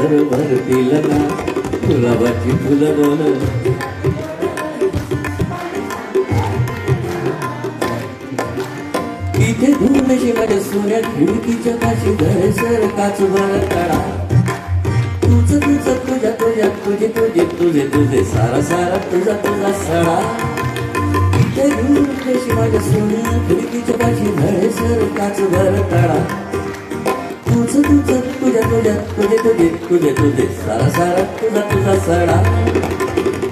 भरतील ना गुलाबाची फुलं दोन इथे धुंदशी माझ्या सोन्या खिडकीच्या काशी घर सर काच भर काढा तुझं तुझं तुझ्या तुझ्या तुझे तुझे तुझे तुझे सारा सारा तुझा तुझा सडा इथे धुंदशी माझ्या सोन्या खिडकीच्या काशी घर सर काच भर काढा तुझं तुझं तुझ्या तुझ्या तुझे तुझे तुझे तुझे सारा सारा तुझा तुझा सडा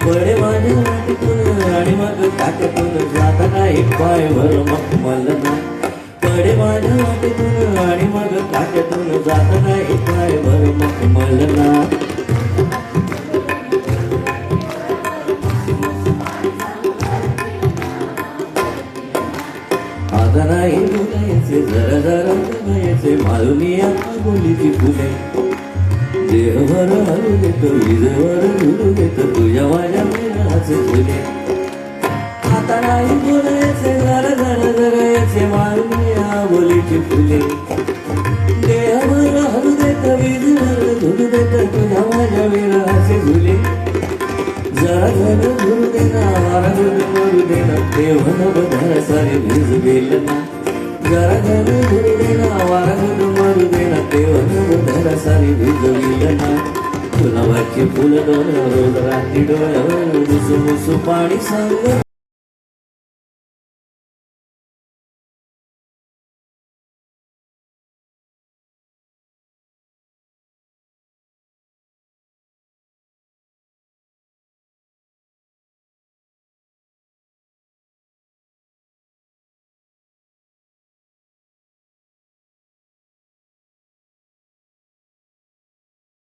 पडे माझ्या वाटेतून आणि मग काट्यातून जाता नाही पाय भर मग मला पडे माझ्या वाटेतून आणि मग काट्यातून जात नाही पाय भर मग मला आता नाही बोलायचे जरा जरा बोलायचे मालुनिया बोलीची फुले देहभर हलू देतो विजवर हलू देतो तुझ्या माझ्या मेळाचे फुले आता नाही बोलायचे जरा जरा जगायचे मालुनिया बोलीची फुले देहभर हलू देतो विजवर हलू देतो तुझ्या माझ्या मेळाचे फुले जरा जरा झुलू देना वारा मरू देना देवन बधार सारे भिज गेल ना जरा जरा झुलू देना वारा मरू देना देवन बधार सारे भिज गेल ना गुलाबाची फुलं दोन रोज रात्री डोळ्यावर मुसू मुसू पाणी सांग